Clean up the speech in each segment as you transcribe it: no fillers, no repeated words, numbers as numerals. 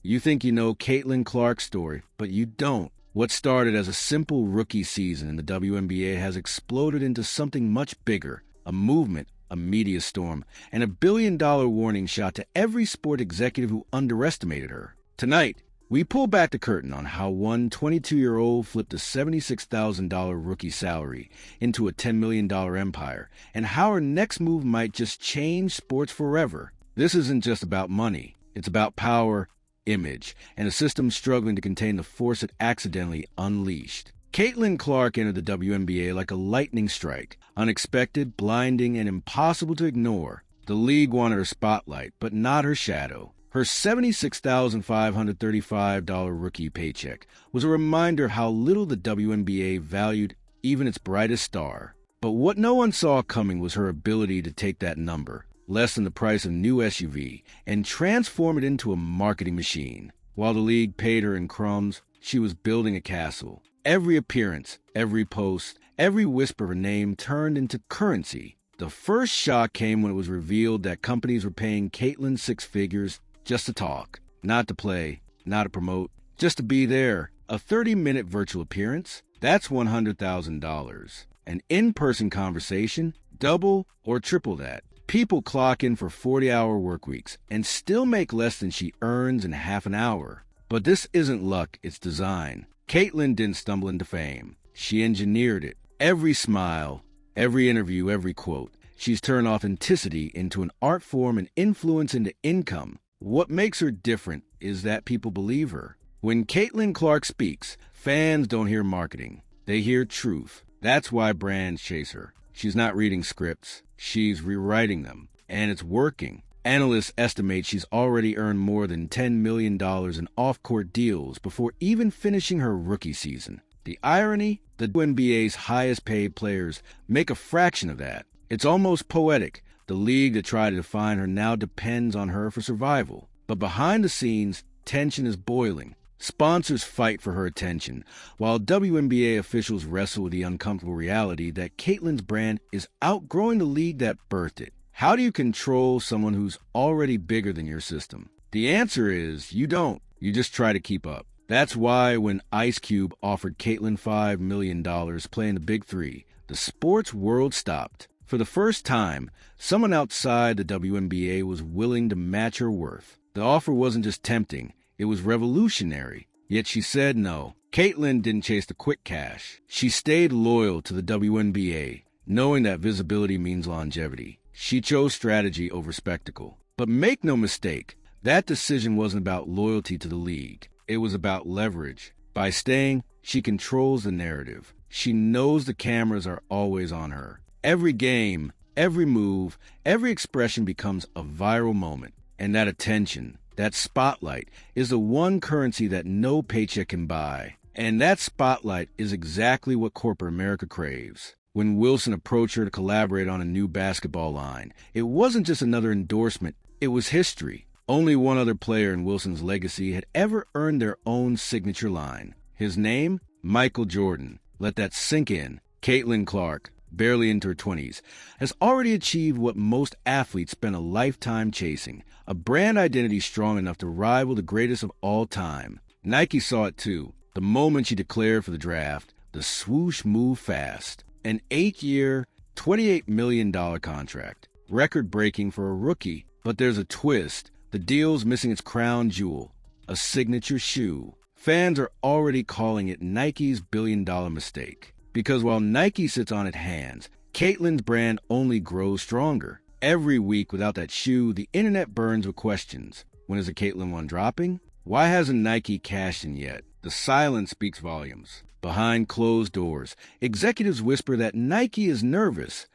You think you know Caitlin Clark's story, but you don't. What started as a simple rookie season in the WNBA has exploded into something much bigger, a movement, a media storm, and a billion-dollar warning shot to every sport executive who underestimated her. Tonight, we pull back the curtain on how one 22-year-old flipped a $76,000 rookie salary into a $10 million empire, and how her next move might just change sports forever. This isn't just about money. It's about power, image, and a system struggling to contain the force it accidentally unleashed. Caitlin Clark entered the WNBA like a lightning strike, unexpected, blinding, and impossible to ignore. The league wanted her spotlight, but not her shadow. Her $76,535 rookie paycheck was a reminder of how little the WNBA valued even its brightest star. But what no one saw coming was her ability to take that number, less than the price of a new SUV, and transform it into a marketing machine. While the league paid her in crumbs, she was building a castle. Every appearance, every post, every whisper of her name turned into currency. The first shock came when it was revealed that companies were paying Caitlin six figures just to talk, not to play, not to promote, just to be there. A 30-minute virtual appearance? That's $100,000. An in-person conversation? Double or triple that. People clock in for 40-hour work weeks and still make less than she earns in half an hour. But this isn't luck, it's design. Caitlin didn't stumble into fame. She engineered it. Every smile, every interview, every quote. She's turned authenticity into an art form and influence into income. What makes her different is that people believe her. When Caitlin Clark speaks, fans don't hear marketing. They hear truth. That's why brands chase her. She's not reading scripts. She's rewriting them. And it's working. Analysts estimate she's already earned more than $10 million in off-court deals before even finishing her rookie season. The irony? The WNBA's highest-paid players make a fraction of that. It's almost poetic. The league that tried to define her now depends on her for survival. But behind the scenes, tension is boiling. Sponsors fight for her attention, while WNBA officials wrestle with the uncomfortable reality that Caitlin's brand is outgrowing the league that birthed it. How do you control someone who's already bigger than your system? The answer is you don't. You just try to keep up. That's why when Ice Cube offered Caitlin $5 million playing the Big Three, the sports world stopped. For the first time, someone outside the WNBA was willing to match her worth. The offer wasn't just tempting, it was revolutionary. Yet she said no. Caitlin didn't chase the quick cash. She stayed loyal to the WNBA, knowing that visibility means longevity. She chose strategy over spectacle. But make no mistake, that decision wasn't about loyalty to the league. It was about leverage. By staying, she controls the narrative. She knows the cameras are always on her. Every game, every move, every expression becomes a viral moment. And that attention, that spotlight, is the one currency that no paycheck can buy. And that spotlight is exactly what corporate America craves. When Wilson approached her to collaborate on a new basketball line, it wasn't just another endorsement, it was history. Only one other player in Wilson's legacy had ever earned their own signature line. His name? Michael Jordan. Let that sink in. Caitlin Clark, barely into her 20s, has already achieved what most athletes spend a lifetime chasing, a brand identity strong enough to rival the greatest of all time. Nike saw it too. The moment she declared for the draft, the swoosh moved fast. An 8-year, $28 million contract. Record-breaking for a rookie. But there's a twist. The deal's missing its crown jewel, a signature shoe. Fans are already calling it Nike's billion-dollar mistake. Because while Nike sits on its hands, Caitlin's brand only grows stronger. Every week without that shoe, the internet burns with questions. When is the Caitlin one dropping? Why hasn't Nike cashed in yet? The silence speaks volumes. Behind closed doors, executives whisper that Nike is nervous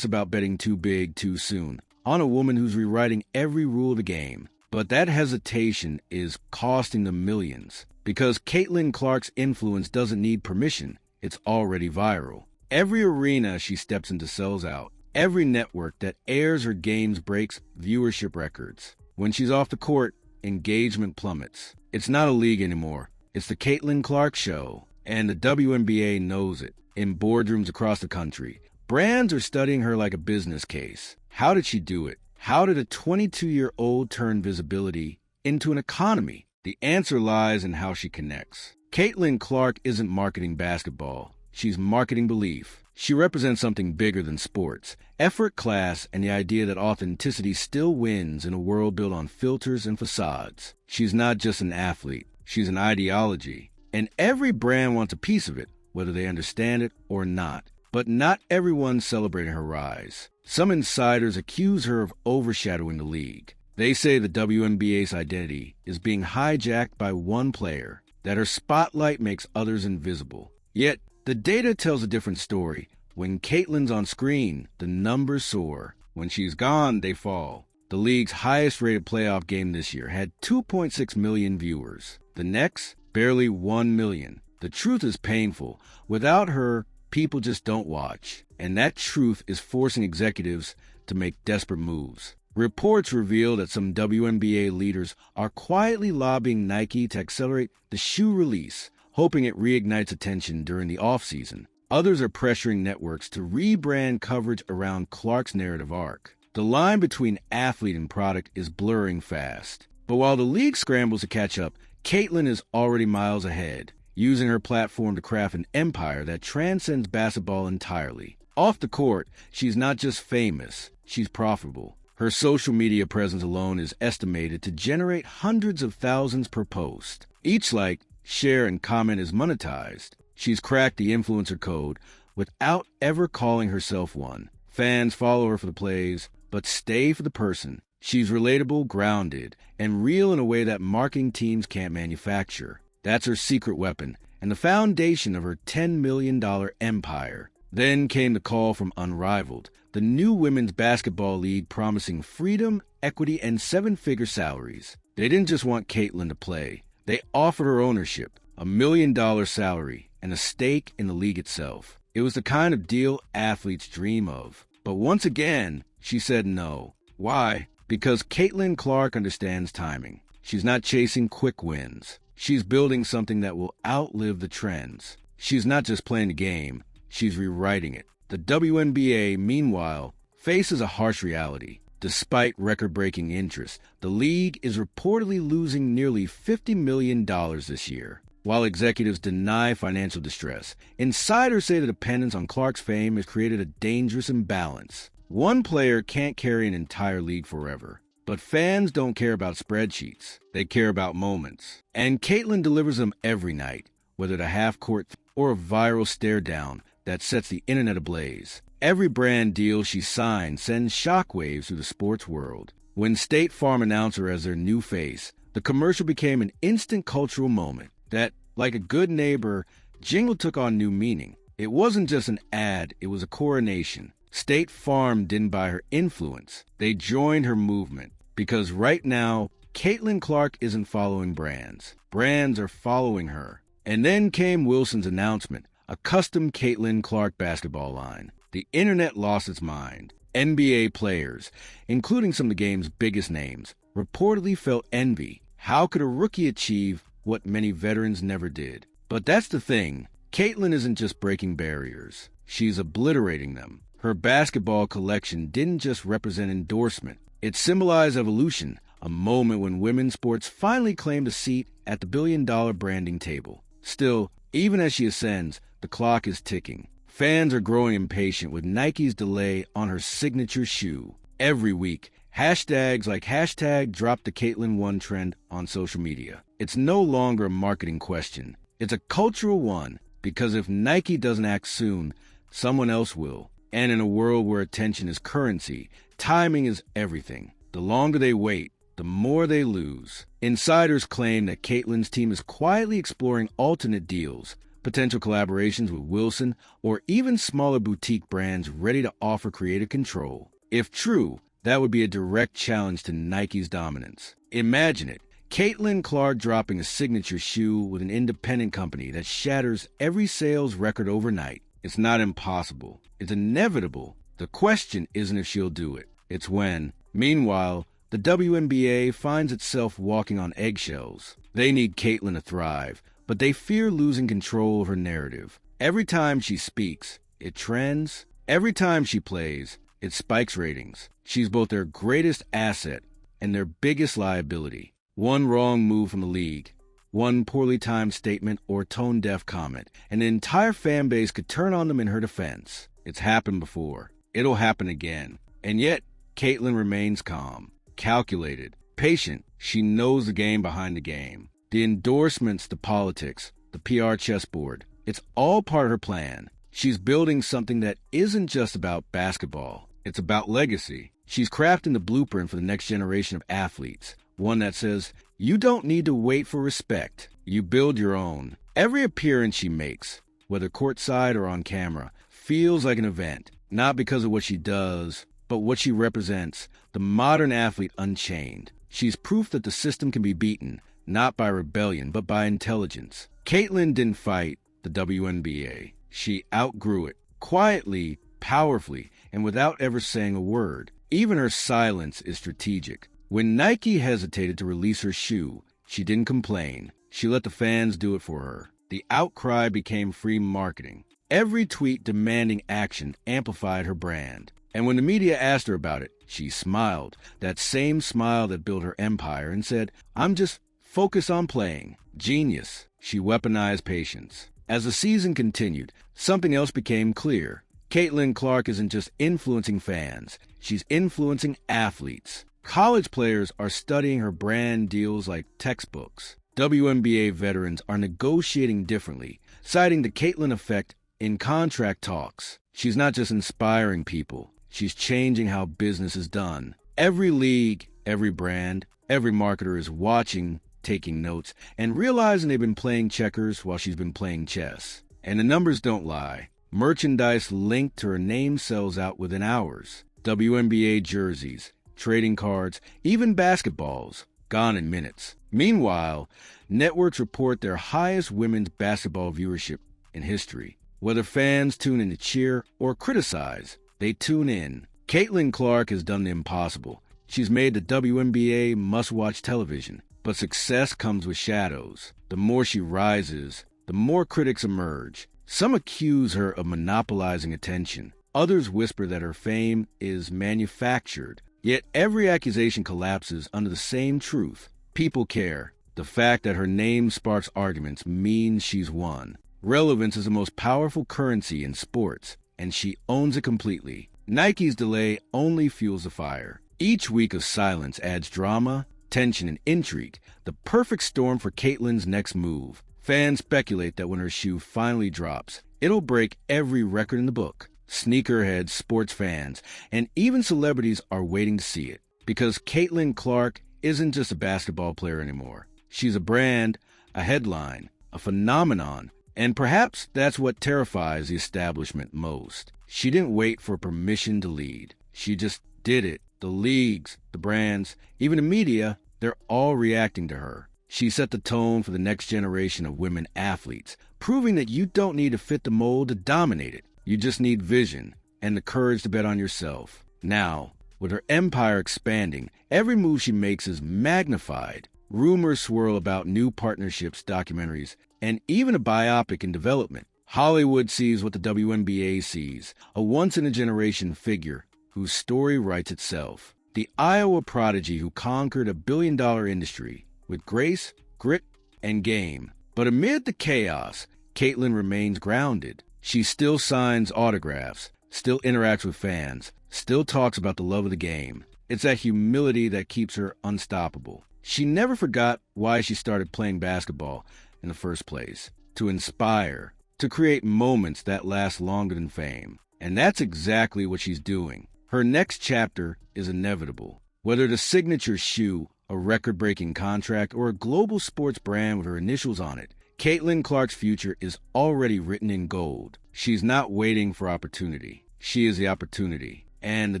about betting too big too soon, on a woman who's rewriting every rule of the game. But that hesitation is costing them millions. Because Caitlin Clark's influence doesn't need permission. It's already viral. Every arena she steps into sells out. Every network that airs her games breaks viewership records. When she's off the court, engagement plummets. It's not a league anymore. It's the Caitlin Clark Show. And the WNBA knows it. In boardrooms across the country, brands are studying her like a business case. How did she do it? How did a 22-year-old turn visibility into an economy? The answer lies in how she connects. Caitlin Clark isn't marketing basketball. She's marketing belief. She represents something bigger than sports, effort, class, and the idea that authenticity still wins in a world built on filters and facades. She's not just an athlete. She's an ideology. And every brand wants a piece of it, whether they understand it or not. But not everyone's celebrating her rise. Some insiders accuse her of overshadowing the league. They say the WNBA's identity is being hijacked by one player, that her spotlight makes others invisible. Yet, the data tells a different story. When Caitlin's on screen, the numbers soar. When she's gone, they fall. The league's highest-rated playoff game this year had 2.6 million viewers. The next, barely 1 million. The truth is painful. Without her, people just don't watch. And that truth is forcing executives to make desperate moves. Reports reveal that some WNBA leaders are quietly lobbying Nike to accelerate the shoe release, hoping it reignites attention during the offseason. Others are pressuring networks to rebrand coverage around Clark's narrative arc. The line between athlete and product is blurring fast. But while the league scrambles to catch up, Caitlin is already miles ahead, using her platform to craft an empire that transcends basketball entirely. Off the court, she's not just famous, she's profitable. Her social media presence alone is estimated to generate hundreds of thousands per post. Each like, share, and comment is monetized. She's cracked the influencer code without ever calling herself one. Fans follow her for the plays, but stay for the person. She's relatable, grounded, and real in a way that marketing teams can't manufacture. That's her secret weapon, and the foundation of her $10 million empire. Then came the call from Unrivaled, the new women's basketball league promising freedom, equity, and seven-figure salaries. They didn't just want Caitlin to play. They offered her ownership, $1 million salary, and a stake in the league itself. It was the kind of deal athletes dream of. But once again, she said no. Why? Because Caitlin Clark understands timing. She's not chasing quick wins. She's building something that will outlive the trends. She's not just playing the game, she's rewriting it. The WNBA, meanwhile, faces a harsh reality. Despite record-breaking interest, the league is reportedly losing nearly $50 million this year. While executives deny financial distress, insiders say the dependence on Clark's fame has created a dangerous imbalance. One player can't carry an entire league forever. But fans don't care about spreadsheets. They care about moments. And Caitlin delivers them every night, whether the half-court or a viral stare-down that sets the internet ablaze. Every brand deal she signs sends shockwaves through the sports world. When State Farm announced her as their new face, the commercial became an instant cultural moment that, like a good neighbor, jingle took on new meaning. It wasn't just an ad, it was a coronation. State Farm didn't buy her influence. They joined her movement. Because right now, Caitlin Clark isn't following brands. Brands are following her. And then came Wilson's announcement, a custom Caitlin Clark basketball line. The internet lost its mind. NBA players, including some of the game's biggest names, reportedly felt envy. How could a rookie achieve what many veterans never did? But that's the thing. Caitlin isn't just breaking barriers. She's obliterating them. Her basketball collection didn't just represent endorsement. It symbolized evolution, a moment when women's sports finally claimed a seat at the billion-dollar branding table. Still, even as she ascends, the clock is ticking. Fans are growing impatient with Nike's delay on her signature shoe. Every week, hashtags like #DropTheCaitlin1 trend on social media. It's no longer a marketing question. It's a cultural one, because if Nike doesn't act soon, someone else will. And in a world where attention is currency, timing is everything. The longer they wait, the more they lose. Insiders claim that Caitlin's team is quietly exploring alternate deals, potential collaborations with Wilson, or even smaller boutique brands ready to offer creative control. If true, that would be a direct challenge to Nike's dominance. Imagine it. Caitlin Clark dropping a signature shoe with an independent company that shatters every sales record overnight. It's not impossible. It's inevitable. The question isn't if she'll do it. It's when. Meanwhile, the WNBA finds itself walking on eggshells. They need Caitlin to thrive, but they fear losing control of her narrative. Every time she speaks, it trends. Every time she plays, it spikes ratings. She's both their greatest asset and their biggest liability. One wrong move from the league, one poorly timed statement or tone-deaf comment, and the entire fan base could turn on them in her defense. It's happened before. It'll happen again. And yet, Caitlyn remains calm, calculated, patient. She knows the game behind the game. The endorsements, the politics, the PR chessboard, it's all part of her plan. She's building something that isn't just about basketball. It's about legacy. She's crafting the blueprint for the next generation of athletes. One that says, you don't need to wait for respect. You build your own. Every appearance she makes, whether courtside or on camera, feels like an event. Not because of what she does, but what she represents, the modern athlete unchained. She's proof that the system can be beaten, not by rebellion, but by intelligence. Caitlyn didn't fight the WNBA. She outgrew it, quietly, powerfully, and without ever saying a word. Even her silence is strategic. When Nike hesitated to release her shoe, she didn't complain. She let the fans do it for her. The outcry became free marketing. Every tweet demanding action amplified her brand. And when the media asked her about it, she smiled, that same smile that built her empire, and said, I'm just focused on playing. Genius. She weaponized patience. As the season continued, something else became clear. Caitlyn Clark isn't just influencing fans. She's influencing athletes. College players are studying her brand deals like textbooks. WNBA veterans are negotiating differently, citing the Caitlyn effect in contract talks. She's not just inspiring people. She's changing how business is done. Every league, every brand, every marketer is watching, taking notes, and realizing they've been playing checkers while she's been playing chess. And the numbers don't lie. Merchandise linked to her name sells out within hours. WNBA jerseys, trading cards, even basketballs, gone in minutes. Meanwhile, networks report their highest women's basketball viewership in history. Whether fans tune in to cheer or criticize, they tune in. Caitlyn Clark has done the impossible. She's made the WNBA must-watch television. But success comes with shadows. The more she rises, the more critics emerge. Some accuse her of monopolizing attention. Others whisper that her fame is manufactured. Yet every accusation collapses under the same truth. People care. The fact that her name sparks arguments means she's won. Relevance is the most powerful currency in sports, and she owns it completely. Nike's delay only fuels the fire. Each week of silence adds drama, tension, and intrigue, the perfect storm for Caitlyn's next move. Fans speculate that when her shoe finally drops, it'll break every record in the book. Sneakerheads, sports fans, and even celebrities are waiting to see it. Because Caitlyn Clark isn't just a basketball player anymore. She's a brand, a headline, a phenomenon, and perhaps that's what terrifies the establishment most. She didn't wait for permission to lead. She just did it. The leagues, the brands, even the media, they're all reacting to her. She set the tone for the next generation of women athletes, proving that you don't need to fit the mold to dominate it. You just need vision and the courage to bet on yourself. Now, with her empire expanding, every move she makes is magnified. Rumors swirl about new partnerships, documentaries, and even a biopic in development. Hollywood sees what the WNBA sees, a once-in-a-generation figure whose story writes itself. The Iowa prodigy who conquered a billion-dollar industry with grace, grit, and game. But amid the chaos, Caitlyn remains grounded. She still signs autographs, still interacts with fans, still talks about the love of the game. It's that humility that keeps her unstoppable. She never forgot why she started playing basketball in the first place. To inspire, to create moments that last longer than fame. And that's exactly what she's doing. Her next chapter is inevitable. Whether the signature shoe, a record-breaking contract, or a global sports brand with her initials on it, Caitlyn Clark's future is already written in gold. She's not waiting for opportunity. She is the opportunity. And the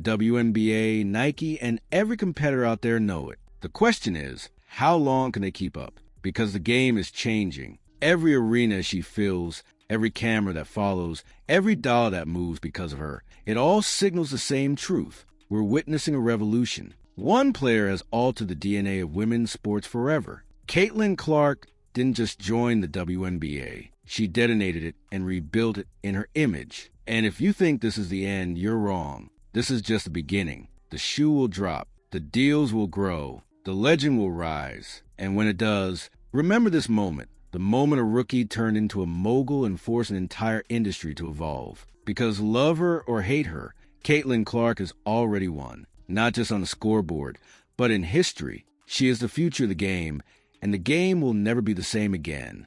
WNBA, Nike, and every competitor out there know it. The question is, how long can they keep up? Because the game is changing. Every arena she fills, every camera that follows, every dollar that moves because of her, it all signals the same truth. We're witnessing a revolution. One player has altered the DNA of women's sports forever. Caitlyn Clark didn't just join the WNBA. She detonated it and rebuilt it in her image. And if you think this is the end, you're wrong. This is just the beginning. The shoe will drop. The deals will grow. The The legend will rise, and when it does, remember this moment, the moment a rookie turned into a mogul and forced an entire industry to evolve. Because love her or hate her, Caitlin Clark has already won, not just on the scoreboard, but in history. She is the future of the game, and the game will never be the same again.